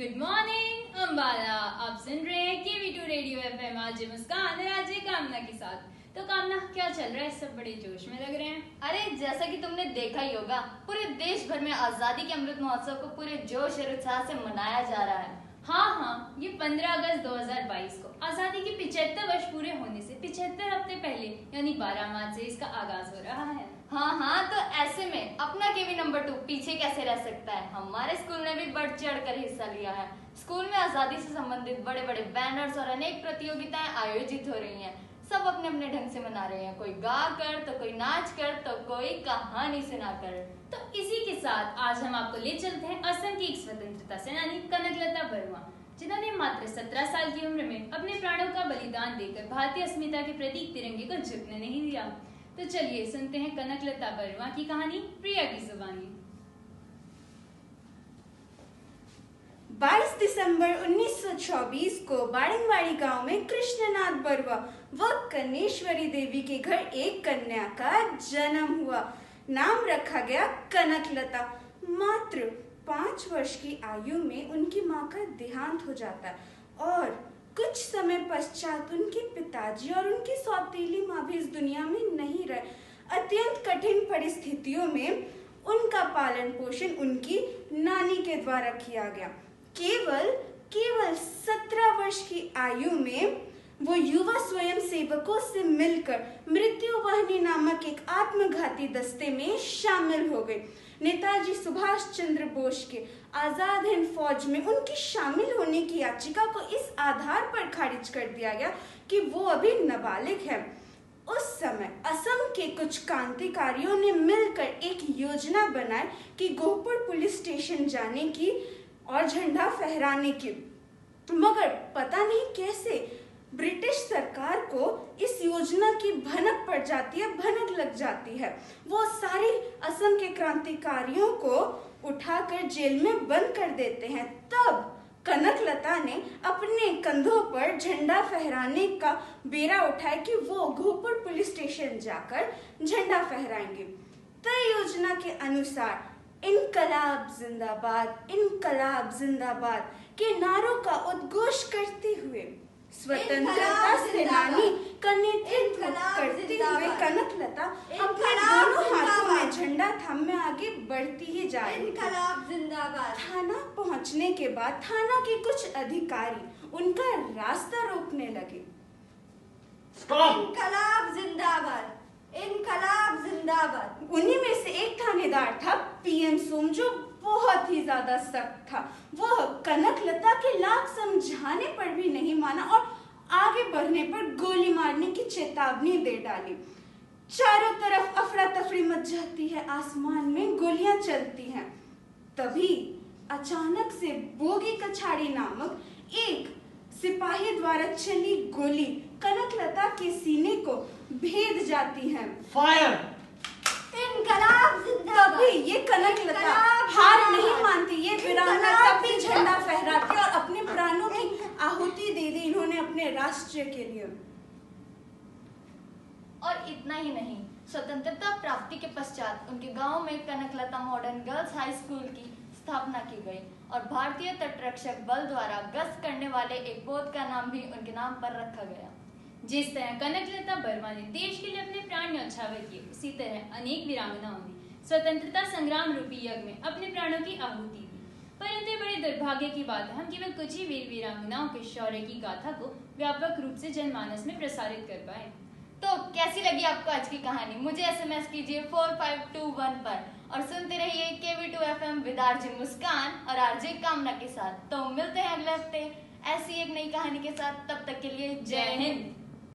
Good morning Ambala. आप सुन रहे हैं KV2 रेडियो FM। आज मुस्कान और आज कामना के साथ। तो कामना, क्या चल रहा है? सब बड़े जोश में लग रहे हैं। अरे जैसा कि तुमने देखा ही होगा, पूरे देश भर में आजादी के अमृत महोत्सव को पूरे जोश और उत्साह से मनाया जा रहा है। हाँ, ये 15 अगस्त 2022 को आजादी के 75 वर्ष पूरे होने से 75 हफ्ते पहले यानी 12 मार्च से इसका आगाज हो रहा है। हाँ, तो ऐसे में अपना KV नंबर 2 पीछे कैसे रह सकता है। हमारे स्कूल ने भी बढ़ चढ़ कर हिस्सा लिया है। स्कूल में आजादी से संबंधित बड़े बड़े बैनर्स और अनेक प्रतियोगिताएं आयोजित हो रही हैं। सब अपने अपने ढंग से मना रहे हैं, कोई गा कर, तो कोई नाच कर, तो कोई कहानी सुनाकर। तो इसी के साथ आज हम आपको ले चलते हैं असम की एक स्वतंत्रता सेनानी कनकलता बरुआ, जिन्होंने मात्र 17 साल की उम्र में अपने प्राणों का बलिदान देकर भारतीय अस्मिता के प्रतीक तिरंगे को झुकने नहीं दिया। तो चलिए सुनते हैं कनकलता बरुआ की कहानी प्रिया की जुबानी। 22 दिसंबर 1924 को बाड़िंगवाड़ी गांव में कृष्णनाथ बरुआ व कनेश्वरी देवी के घर एक कन्या का जन्म हुआ। नाम रखा गया कनकलता। मात्र 5 वर्ष की आयु में उनकी मां का देहांत हो जाता है और कुछ समय पश्चात उनके पिताजी और उनकी सौतेली मां भी इस दुनिया में नहीं रहे। अत्यंत कठिन परिस्थितियों में उनका पालन पोषण उनकी नानी के द्वारा किया गया। केवल 17 वर्ष की आयु में वो युवा स्वयं सेवकों से मिलकर मृत्युवाहिनी नामक एक आत्मघाती दस्ते में शामिल हो गए। नेताजी सुभाष चंद्र बोस के आजाद हिंद फौज में उनकी शामिल होने की याचिका को इस आधार पर खारिज कर दिया गया कि वो अभी नाबालिग है। उस समय असम के कुछ क्रांतिकारियों ने मिलकर एक योजना बनाई कि गोहपुर पुलिस स्टेशन जाने की और झंडा फहराने की, मगर पता नहीं कैसे ब्रिटिश सरकार को इस योजना की भनक पड़ जाती है, भनक लग जाती है। वो सारे असम के क्रांतिकारियों को उठाकर जेल में बंद कर देते हैं। तब कनकलता ने अपने कंधों पर झंडा फहराने का बेड़ा उठाया कि वो गोहपुर पुलिस स्टेशन जाकर झंडा फहराएंगे। तय योजना के अनुसार इनकलाब जिंदाबाद के नारों का उद्घोष करते हुए स्वतंत्रता सेनानी का नेतृत्व करते हुए कनकलता अपने दोनों हाथों में झंडा थामे आगे बढ़ती ही जा रही थी। थाना पहुंचने के बाद थाना के कुछ अधिकारी उनका रास्ता रोकने लगे। इनकलाब जिंदाबाद। उन्हीं में से एक थानेदार था PM सोम, जो बहुत ही ज्यादा सख्त था। वो कनकलता के लाख समझाने पर भी नहीं माना और आगे बढ़ने पर गोली मारने की चेतावनी दे डाली। चारों तरफ अफरा तफरी मच जाती है, आसमान में गोलियां चलती हैं। तभी अचानक से बोगी कछाड़ी नामक एक सिपाही द्वारा चली गोली कनकलता के सीने को भेद जाती है। फायर! इनकलाब जिंदाबाद। तभी ये कनकलता हार नहीं मानती। ये वीरांगना तभी झंडा फहराती और अपने प्राणों की आहुति दे दी इन्होंने अपने राष्ट्र के लिए। और इतना ही नहीं, स्वतंत्रता प्राप्ति के पश्चात उनके गांव में Kanaklata modern girls high school की स्थापना की गई और भारतीय तटरक्षक बल द्वारा गश्त करने वाले एक पोत का नाम भी उनके नाम पर रखा गया। जिस तरह कनकलता बरुआ ने देश के लिए अपने प्राण न्यौछावर किए, उसी तरह अनेक वीरांगनाओं ने स्वतंत्रता संग्राम रूपी यज्ञ में अपने प्राणों की आहुति दी। परंतु बड़े दुर्भाग्य की बात है, हम केवल कुछ ही वीर वीरांगनाओं के शौर्य की गाथा को व्यापक रूप से जनमानस में प्रसारित कर पाए। तो कैसी लगी आपको आज की कहानी? मुझे SMS कीजिए 4521 पर और सुनते रहिए KV2 FM विद RJ मुस्कान और RJ कामना के साथ। तो मिलते हैं अगले हफ्ते ऐसी एक नई कहानी के साथ। तब तक के लिए जय हिंद।